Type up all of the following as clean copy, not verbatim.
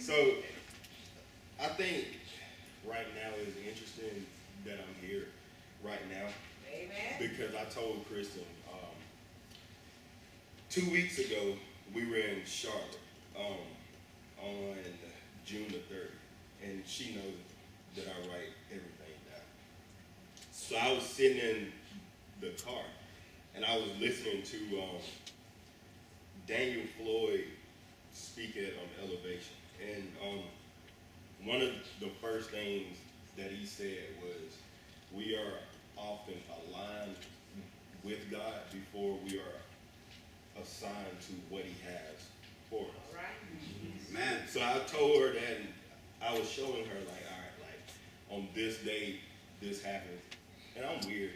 So I think right now is interesting that I'm here right now. Amen. Because I told Kristen 2 weeks ago we were in Charlotte on June the 30th, and she knows that I write everything down. So I was sitting in the car and I was listening to Daniel Floyd speak at Elevation, and one of the first things that he said was, we are often aligned with God before we are assigned to what he has for us. All right. Man. So I told her that, and I was showing her like, all right, like on this date, this happened. And I'm weird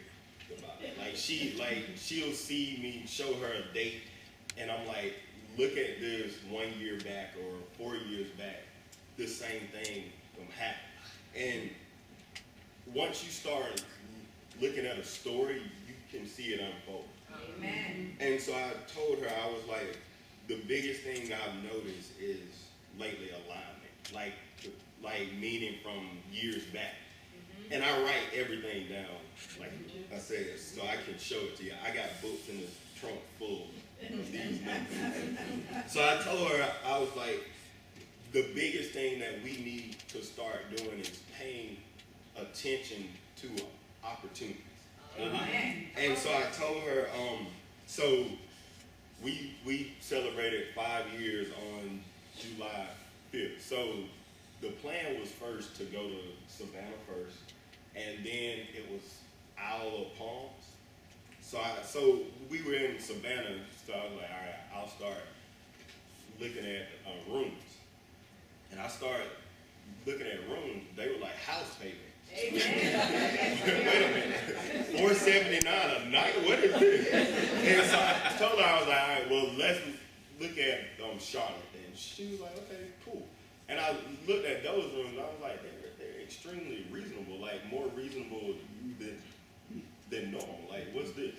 about it. She'll see me, show her a date, and I'm like, look at this 1 year back or 4 years back, the same thing happened. And once you start looking at a story, you can see it unfold. Amen. And so I told her, I was like, the biggest thing I've noticed is lately alignment, like meaning from years back. And I write everything down, like I said, so I can show it to you. I got books in the trunk full of these numbers. So I told her, I was like, the biggest thing that we need to start doing is paying attention to opportunities. And so I told her, so we celebrated 5 years on July 5th. So the plan was first to go to Savannah first, and then it was Isle of Palms. So we were in Savannah, so I was like, all right, I'll start looking at rooms. And I started looking at rooms, they were like house payment. Amen. Wait a minute, $479 a night, what is this? And so I told her, I was like, all right, well, let's look at Charlotte. And she was like, okay, cool. And I looked at those rooms, and I was like, they're extremely reasonable, like more reasonable than normal. Like, what's this?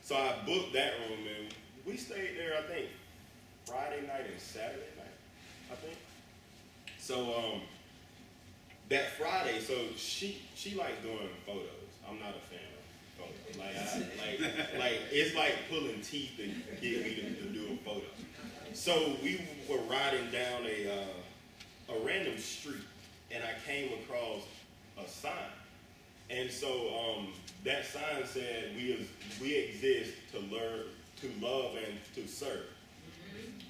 So I booked that room, and we stayed there, I think, Friday night and Saturday night, I think. So that Friday, so she likes doing photos. I'm not a fan of photos. Like it's like pulling teeth to get me to do a photo. So we were riding down a random street, and I came across a sign. And so that sign said, we exist to learn, to love, and to serve.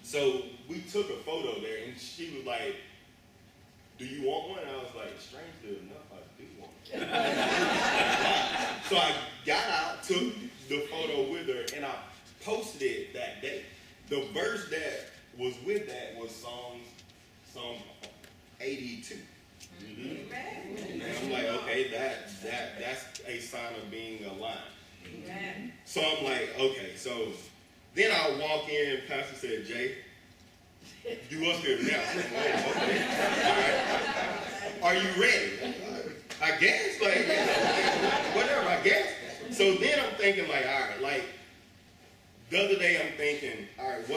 So we took a photo there, and she was like, do you want one? And I was like, strangely enough, I do want one. So I got out, took the photo with her, and I posted it that day. The verse that was with that was Psalm 82. And I'm like, okay, that's a sign of being aligned. Amen. So I'm like, okay, so then I walk in, and Pastor said, Jay, do us here now. I'm like, okay, all right. Are you ready? I guess, whatever, I guess. So then I'm thinking, like, all right, like, the other day I'm thinking, all right,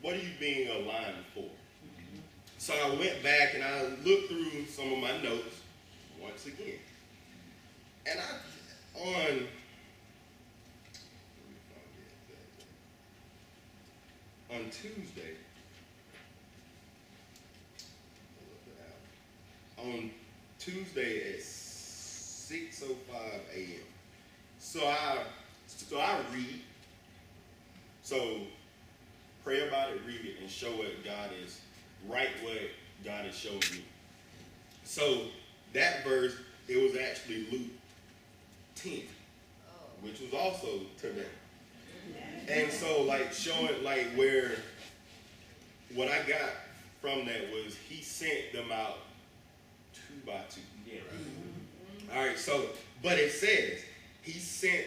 what are you being aligned for? So I went back and I looked through some of my notes once again. And on Tuesday, at 6:05 a.m. So I read. So pray about it, read it, and show what God is, write what God has shown me. So that verse, it was actually Luke 10, which was also today. And so showing where what I got from that was he sent them out 2 by 2. Yeah. All right, so, but it says he sent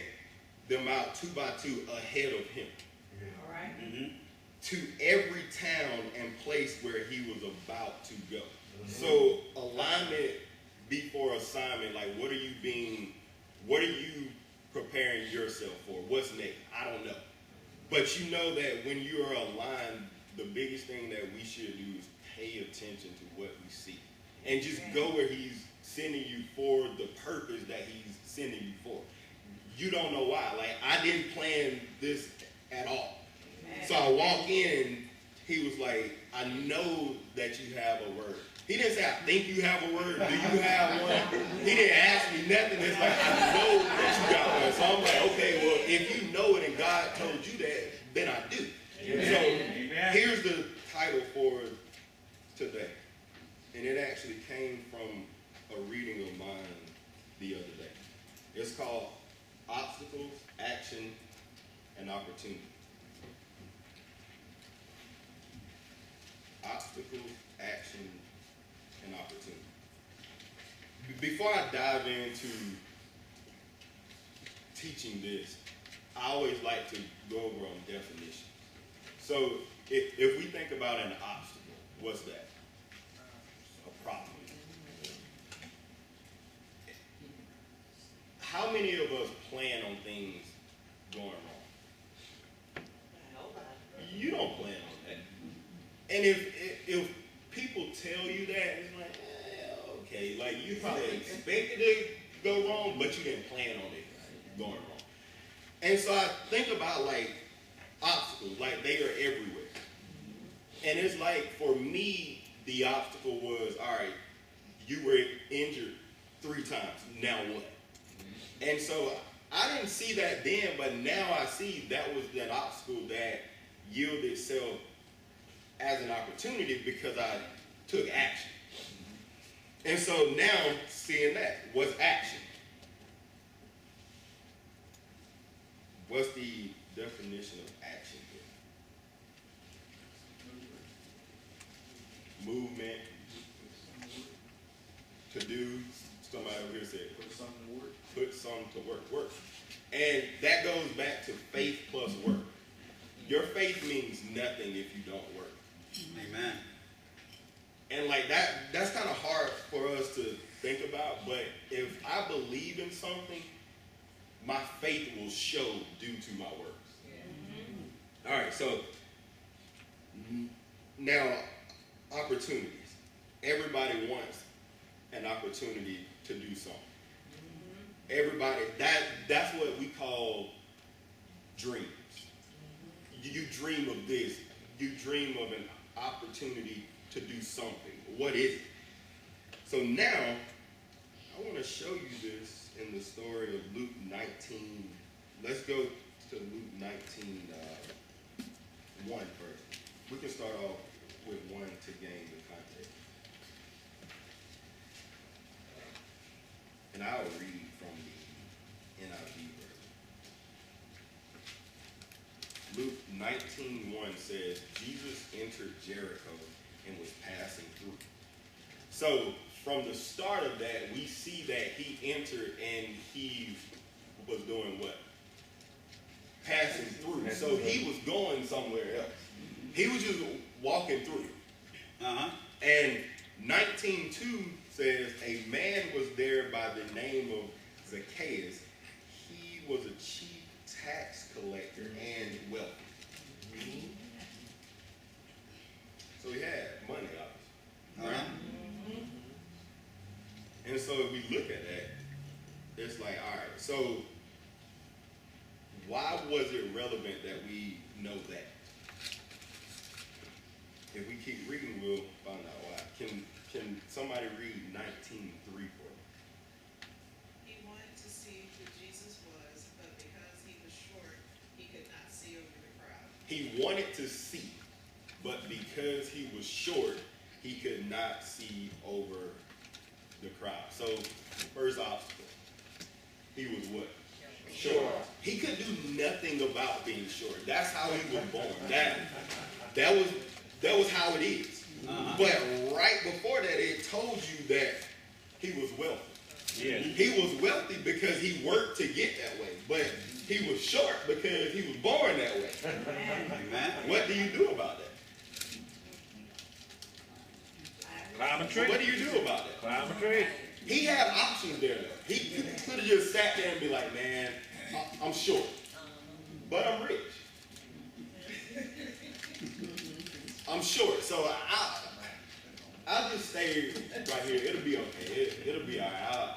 them out 2 by 2 ahead of him. All right. To every town and place where he was about to go. So alignment before assignment, what are you preparing yourself for? What's next? I don't know. But you know that when you are aligned, the biggest thing that we should do is pay attention to what we see and just go where he's sending you for the purpose that he's sending you for. You don't know why. Like, I didn't plan this at all. So I walk in and he was like, I know that you have a word. He didn't say, I think you have a word. Do you have one? He didn't ask me nothing. It's like, I know that you got one. So I'm like, okay, well, if you know it and God told you that, then I do. Amen. So here's the title for today. And it actually came from a reading of mine the other day. It's called Obstacles, Action, and Opportunity. Obstacles, action, and opportunity. Before I dive into teaching this, I always like to go over on definitions. So if we think about an obstacle, what's that? A problem. How many of us plan on things going wrong? You don't plan on that. And if people tell you that, it's like, okay, like you probably expected it to go wrong, but you didn't plan on it going wrong. And so I think about like obstacles, like they are everywhere. And it's like for me, the obstacle was, all right, you were injured 3 times, now what? And so I didn't see that then, but now I see that was an obstacle that yielded itself as an opportunity because I took action. And so now seeing that, what's action? What's the definition of action here? Movement, to do, somebody over here said, put something to work. Put something to work. And that goes back to faith plus work. Your faith means nothing if you don't work. Amen. And like that's kind of hard for us to think about, but if I believe in something, my faith will show due to my works. Yeah. All right, so now opportunities. Everybody wants an opportunity to do something. Everybody, that's what we call dreams. You dream of this. You dream of an opportunity to do something. What is it? So now, I want to show you this in the story of Luke 19. Let's go to Luke 19, 1 first. We can start off with 1 to gain the context. And I'll read from the NIV version. Luke 19:1 says, Jesus entered Jericho and was passing through. So from the start of that, we see that he entered and he was doing what? Passing through. So he was going somewhere else. He was just walking through. And 19:2 says, a man was there by the name of Zacchaeus. He was a chief tax collector and wealthy. So he had money, obviously. Right? And so if we look at that, it's like, all right, so why was it relevant that we know that? If we keep reading, we'll find out why. Can somebody read 19:3 for me? He wanted to see who Jesus was, but because he was short, he could not see over the crowd. He wanted to see, but because he was short, he could not see over the crowd. So, first obstacle, he was what? Short. He could do nothing about being short. That's how he was born. That was how it is. But right before that, it told you that he was wealthy. Yeah. He was wealthy because he worked to get that way. But he was short because he was born that way. Amen. What do you do about that? Climb a tree. What do you do about that? Climb a tree. He had options there, though. He could have just sat there and be like, man, I'm short, but I'm rich. I'm short, so I'll just stay right here. It'll be okay. It'll be all right.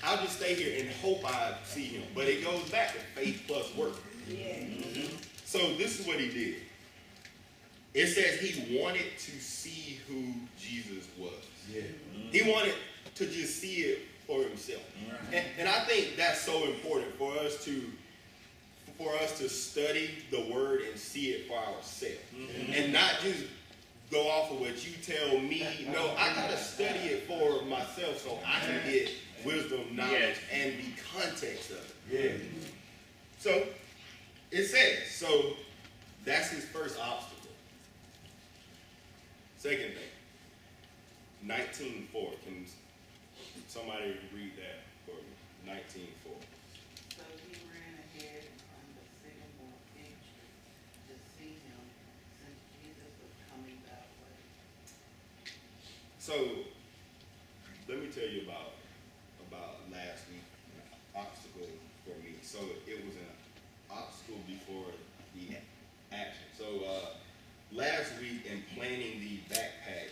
I'll just stay here and hope I see him. But it goes back to faith plus work. Yeah. So this is what he did. It says he wanted to see who Jesus was. Yeah. He wanted to just see it for himself. And I think that's so important for us to study the word and see it for ourselves. And not just go off of what you tell me. No, I gotta study it for myself so I can get wisdom, knowledge, and the context of it. Yeah. So it says, so that's his first obstacle. Second thing, 19:4. Can somebody read that for me? 19:4. So he ran ahead on the sycamore fig tree to see him, since Jesus was coming that way. So let me tell you about last week, obstacle for me. So it was an obstacle before the action. So last week in planning the backpack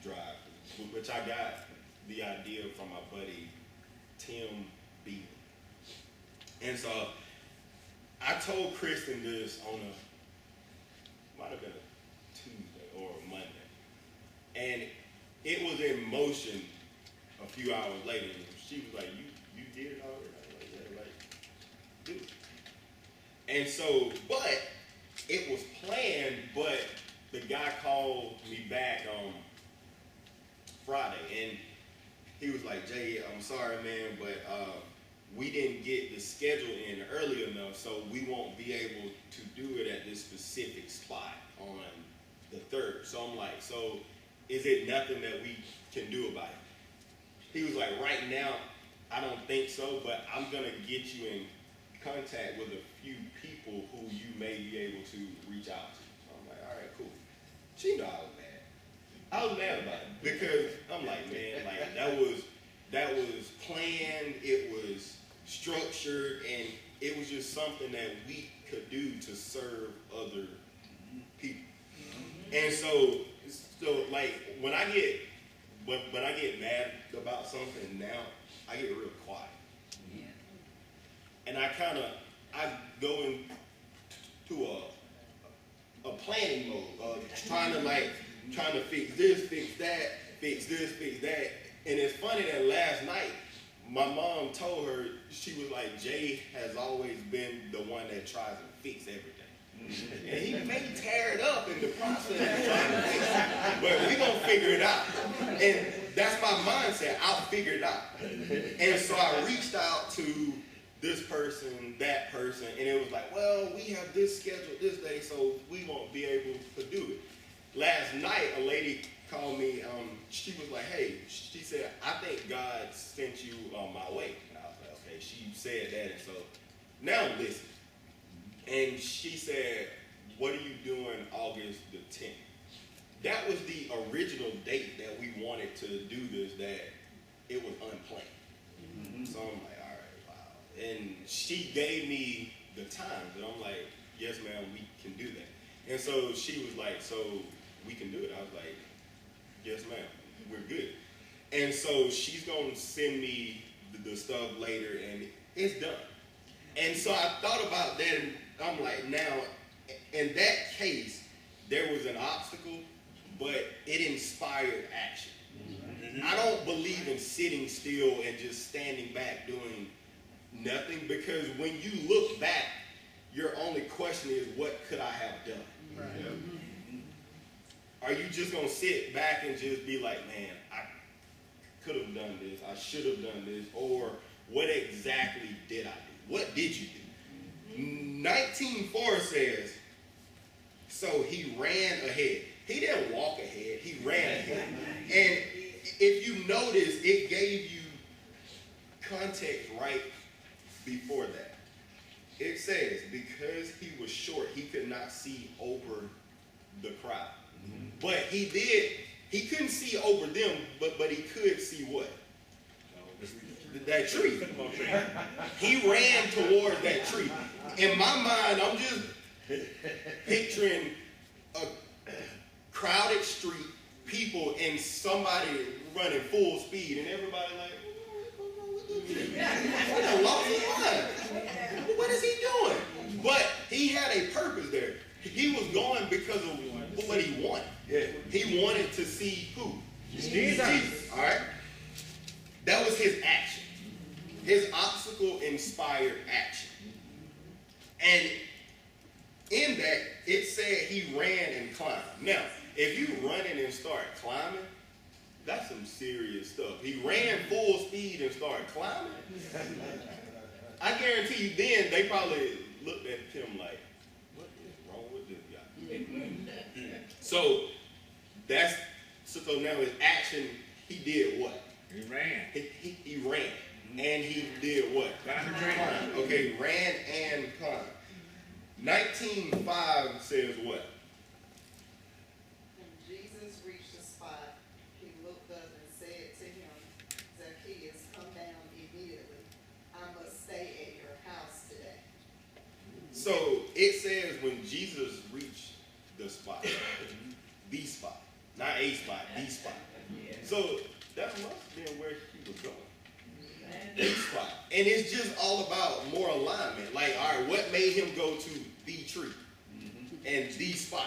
drive, which I got the idea from my buddy Tim B. And so I told Kristen this on might have been a Tuesday or a Monday. And it was in motion a few hours later. And she was like, you did it already? I was like, yeah, like, dude. And so, but it was planned, but the guy called me back on Friday, and he was like, Jay, I'm sorry, man, but we didn't get the schedule in early enough, so we won't be able to do it at this specific spot on the 3rd. So I'm like, so is it nothing that we can do about it? He was like, right now, I don't think so, but I'm going to get you in contact with a few people who you may be able to reach out to. So I'm like, all right, cool. She knew I was mad. I was mad about it because I'm like, man, like that was planned, it was structured, and it was just something that we could do to serve other people. And so like when I get mad about something now, I get real quiet. Yeah. And I go into a planning mode, trying to fix this, fix that, fix this, fix that. And it's funny that last night, my mom told her, she was like, Jay has always been the one that tries to fix everything. And he may tear it up in the process of trying to fix it, but we're going to figure it out. And that's my mindset. I'll figure it out. And so I reached out to this person, that person, and it was like, well, we have this scheduled this day, so we won't be able to do it. Last night, a lady called me. She was like, hey, she said, I think God sent you on my way. And I was like, okay, she said that, and so now listen. And she said, what are you doing August the 10th? That was the original date that we wanted to do this, that it was unplanned. So I'm like, all right, wow. And she gave me the times, and I'm like, yes, ma'am, we can do that. And so she was like, so we can do it. I was like, yes, ma'am, we're good. And so she's going to send me the stuff later, and it's done. And so I thought about that, and I'm like, now, in that case, there was an obstacle, but it inspired action. I don't believe in sitting still and just standing back doing nothing, because when you look back, your only question is, what could I have done? Right. Are you just going to sit back and just be like, man, I could have done this, I should have done this, or what exactly did I do? What did you do? 19:4 says, so he ran ahead. He didn't walk ahead, he ran ahead. And if you notice, it gave you context right before that. It says, because he was short, he could not see over the crowd. But he couldn't see over them, but he could see what? That tree. He ran towards that tree. In my mind, I'm just picturing a crowded street, people and somebody running full speed and everybody like, what lost his mind? What is he doing? But he had a purpose there. He was going because of what he wanted. Yeah. He wanted to see who? Jesus. All right? That was his action. His obstacle-inspired action. And in that, it said he ran and climbed. Now, if you running and start climbing, that's some serious stuff. He ran full speed and started climbing. I guarantee you then they probably looked at him like, what is wrong with this guy? So now his action, he did what? He ran. He ran. And he did what? Climbed. Okay, ran and climbed. 19:5 says what? When Jesus reached the spot, he looked up and said to him, Zacchaeus, come down immediately. I must stay at your house today. So it says when Jesus reached the spot, not a spot, the spot. So that must have been where he was going. The spot. And it's just all about more alignment. Like, all right, what made him go to the tree and the spot?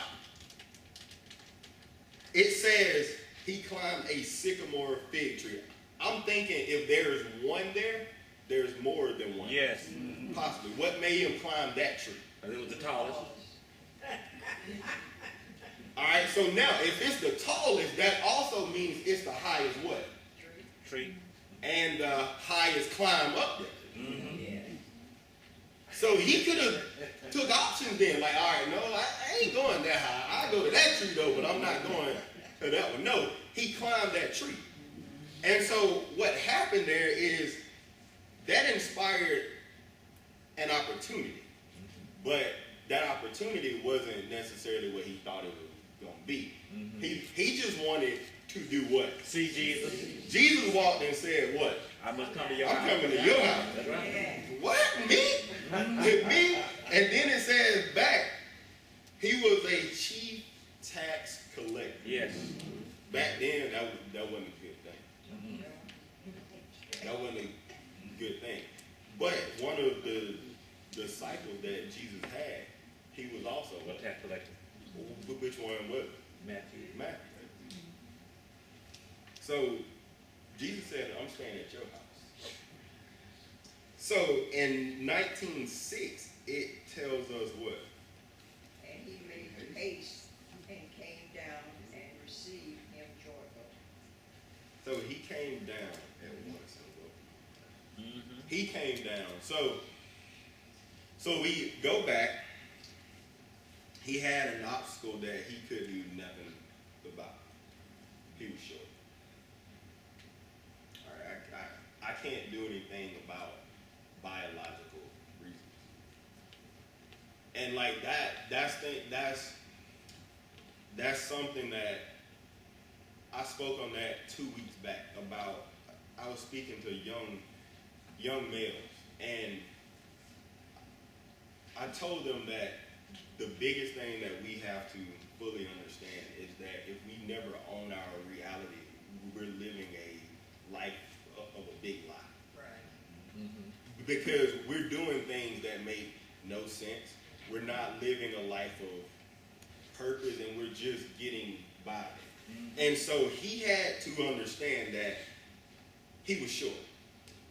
It says he climbed a sycamore fig tree. I'm thinking if there's one there, there's more than one. Yes. Possibly. What made him climb that tree? It was the tallest. All right, so now if it's the tallest, that also means it's the highest what? Tree. And the highest climb up there. So he could have took options then, like, all right, no, I ain't going that high. I go to that tree though, but I'm not going to that one. No, he climbed that tree. And so what happened there is that inspired an opportunity, but that opportunity wasn't necessarily what he thought it was going to be. He just wanted to do what? See Jesus. Jesus walked and said what? I must come to your I'm house. coming to your house. That's right. What? Me? With me? And then it says back, he was a chief tax collector. Yes. Back then, that wasn't a good thing. That wasn't a good thing. But one of the disciples that Jesus had, he was also What tax collector? Which one was it? Matthew. Matthew. So Jesus said, I'm staying at your house. So in 19:6, it tells us what? And he made haste and came down and received him joyfully. So he came down at once. He came down. So we go back. He had an obstacle that he could do nothing about. He was short. All right, I can't do anything about biological reasons. And like that's something that I spoke on that 2 weeks back about. I was speaking to young males, and I told them that the biggest thing that we have to fully understand is that if we never own our reality, we're living a life of a big lie. Right. Because we're doing things that make no sense. We're not living a life of purpose, and we're just getting by. And so he had to understand that he was short.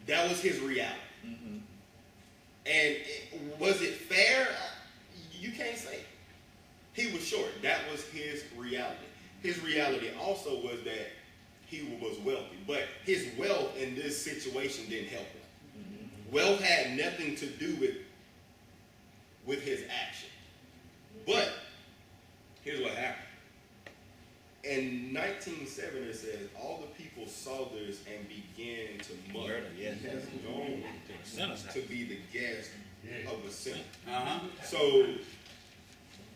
That was his reality. And was it fair? You can't say. He was short. That was his reality. His reality also was that he was wealthy. But his wealth in this situation didn't help him. Wealth had nothing to do with his action. But here's what happened. In 19:7, it says, all the people saw this and began to mutter. Yes. He has known to be the guest of a sinner. So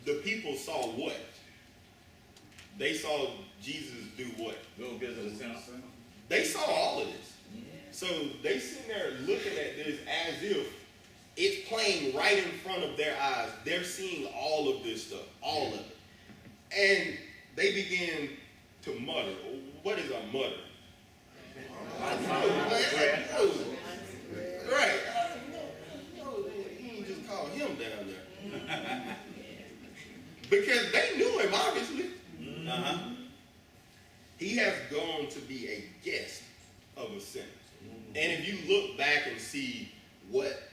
the people saw what? They saw Jesus do what? Go visit the sinner. They saw all of this. So they sitting there looking at this as if it's playing right in front of their eyes. They're seeing all of this stuff, all of it. And they began to mutter. What is a mutter? Right. No, he ain't just call him down there. Because they knew him, obviously. He has gone to be a guest of a sinner. And if you look back and see what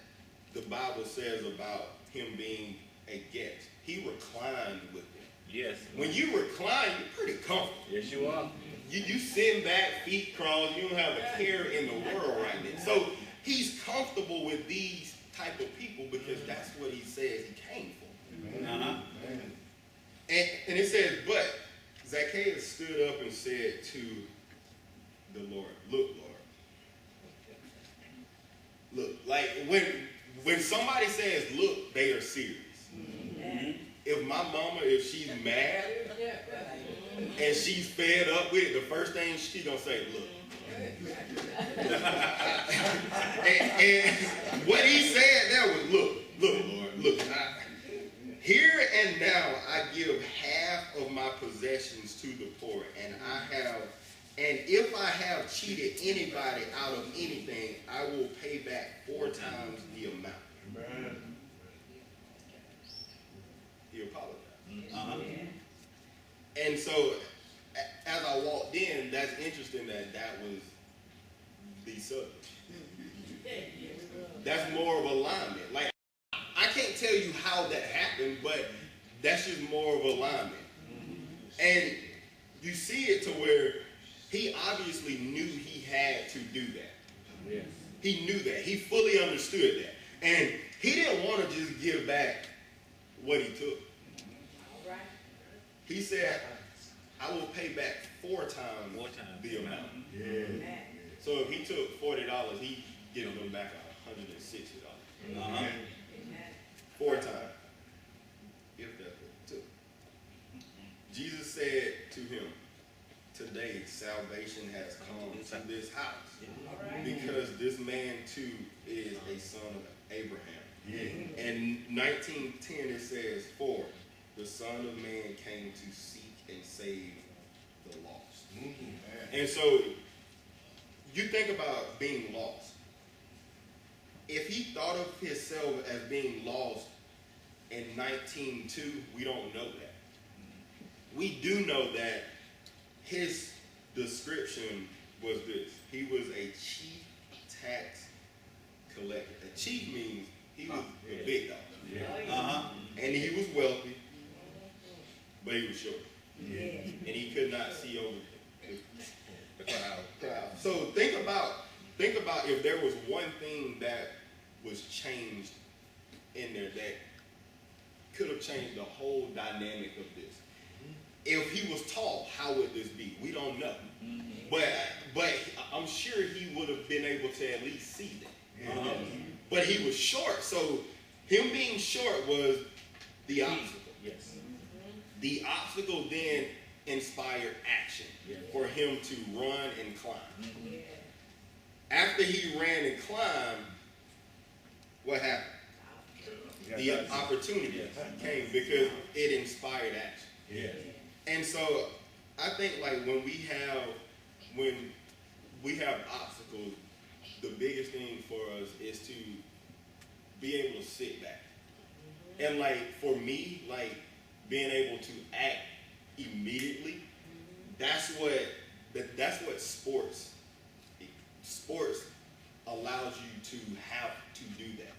the Bible says about him being a guest, he reclined with them. Yes. When you recline, you're pretty comfortable. Yes, you are. You sitting back, feet crossed, you don't have a care in the world right now. So he's comfortable with these type of people because that's what he says he came for. And it says, but Zacchaeus stood up and said to the Lord, look, Lord. Look, like when somebody says look, they are serious. If my mama, if she's mad and she's fed up with it, the first thing she's gonna say, look. and what he said there was, look, Lord, look. Here and now I give half of my possessions to the poor, and if I have cheated anybody out of anything, I will pay back 4 times the amount. He apologized. And so, as I walked in, that's interesting that was the subject. That's more of alignment. Like, I can't tell you how that happened, but that's just more of alignment. And you see it to where he obviously knew he had to do that. Yes. He knew that. He fully understood that. And he didn't want to just give back what he took. He said, I will pay back 4 times the amount. So if he took $40, he gives them back $160. 4 times. If that's what it took. Jesus said to him, today salvation has come to this house because this man too is a son of Abraham. And 19:10 it says, for the Son of Man came to seek and save the lost. And so you think about being lost. If he thought of himself as being lost in 19:2, we don't know that. We do know that his description was this. He was a chief tax collector. A chief means he was the big dog. And he was wealthy, but he was short. And he could not see over the crowd. So think about if there was one thing that was changed in there that could have changed the whole dynamic of this. If he was tall, how would this be? We don't know. But I'm sure he would have been able to at least see that. But he was short, so him being short was the obstacle. Yes. The obstacle then inspired action for him to run and climb. After he ran and climbed, what happened? The opportunity came because it inspired action. And so I think like when we have obstacles, the biggest thing for us is to be able to sit back. And like for me, like being able to act immediately, that's what sports allows you to have to do that.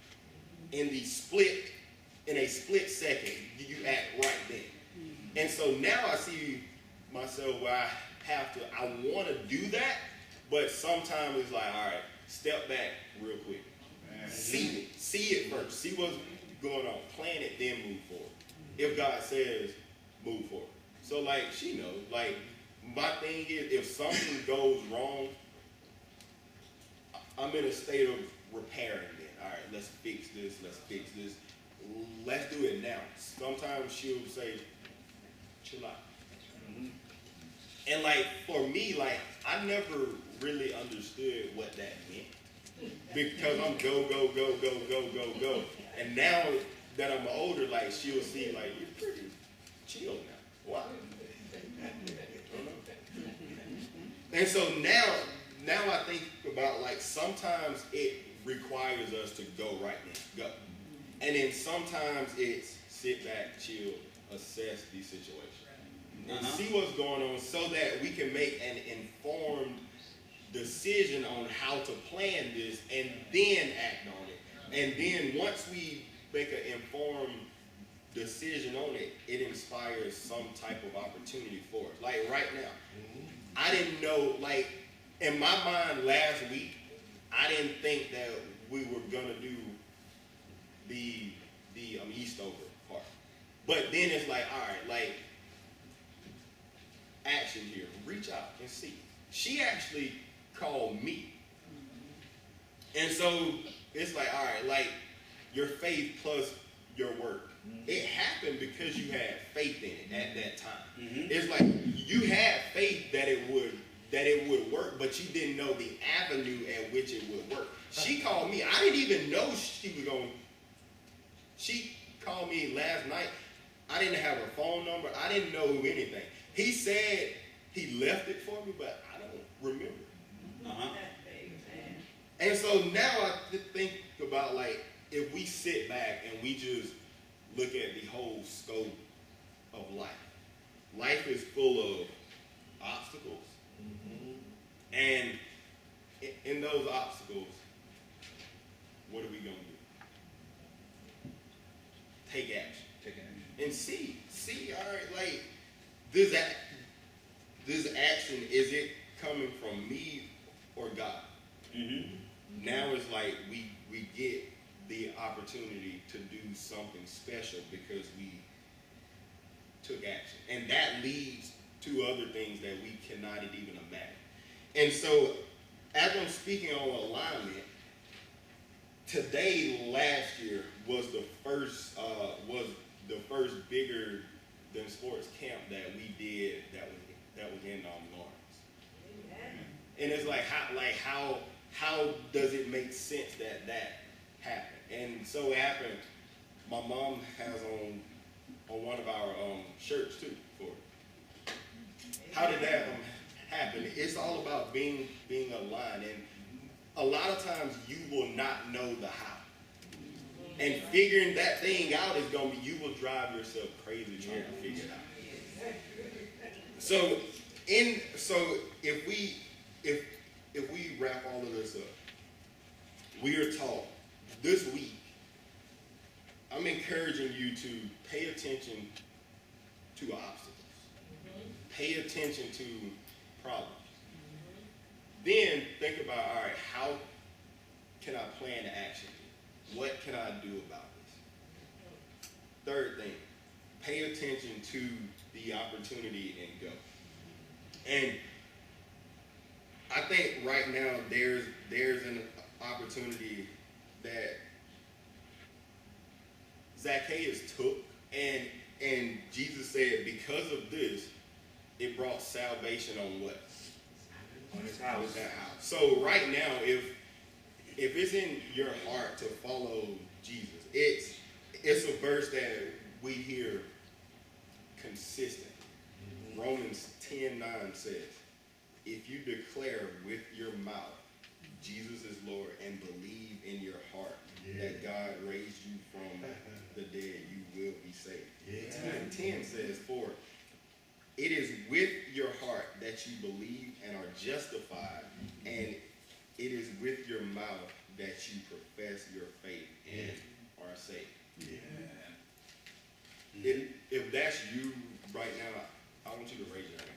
In a split second, you act right then. And so now I see myself where I want to do that, but sometimes it's like, all right, step back real quick. See it first. See what's going on. Plan it, then move forward. If God says, move forward. So like, she knows, like, my thing is, if something goes wrong, I'm in a state of repairing it. All right, let's fix this, let's do it now. Sometimes she'll say, chill out. And like, for me, like, I never really understood what that meant. Because I'm go. And now that I'm older, like, she'll see, like, you're pretty chill now. Why? And so now I think about, like, sometimes it requires us to go right now, go. And then sometimes it's sit back, chill, assess the situation, and see what's going on so that we can make an informed decision on how to plan this and then act on it. And then once we make an informed decision on it, it inspires some type of opportunity for us. Like right now, I didn't know, like in my mind last week, I didn't think that we were gonna do the Eastover part. But then it's like, all right, like action here, reach out and see. She actually called me. And so it's like, all right, like your faith plus your work. It happened because you had faith in it at that time. It's like you had faith that it would work, but you didn't know the avenue at which it would work. She called me. I didn't even know she was going. She called me last night. I didn't have her phone number. I didn't know anything. He said he left it for me, but I don't remember. And so now I think about, like, if we sit back and we just look at the whole scope of life. Life is full of obstacles. And in those obstacles, what are we going to do? Take action. And see, all right, like, this action, is it coming from me or God? Now it's like we get the opportunity to do something special because we took action. And that leads to other things that we cannot even imagine. And so, as I'm speaking on alignment, today last year was the first bigger than sports camp that we did that was in Lawrence. And it's like how does it make sense that happened? And so it happened. My mom has on one of our shirts too for it. How did that happen? It's all about being aligned, and a lot of times you will not know the how. And figuring that thing out is gonna be, you will drive yourself crazy trying to figure it out. So if we wrap all of this up, we are taught this week, I'm encouraging you to pay attention to obstacles. Pay attention to problems. Then think about, all right, how can I plan action? What can I do about this? Third thing, pay attention to the opportunity and go. And I think right now there's an opportunity that Zacchaeus took, and Jesus said because of this, it brought salvation on what? On his house. That house. So right now, if it's in your heart to follow Jesus, it's a verse that we hear consistently. Romans 10:9 says, if you declare with your mouth Jesus is Lord and believe in your heart that God raised you from the dead, you will be saved. 10 says, for it is with your heart that you believe and are justified, and it is with your mouth that you profess your faith and are saved. If that's you right now, I want you to raise your hand.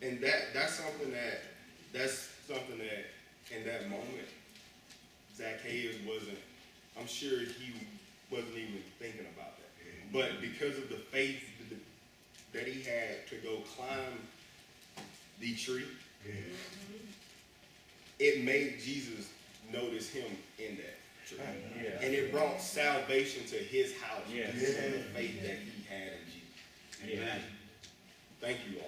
And that's something that in that moment, Zacchaeus I'm sure he wasn't even thinking about that. But because of the faith that he had to go climb the tree, it made Jesus notice him in that tree. And it brought salvation to his house because of the faith that he had in Jesus. Thank you all.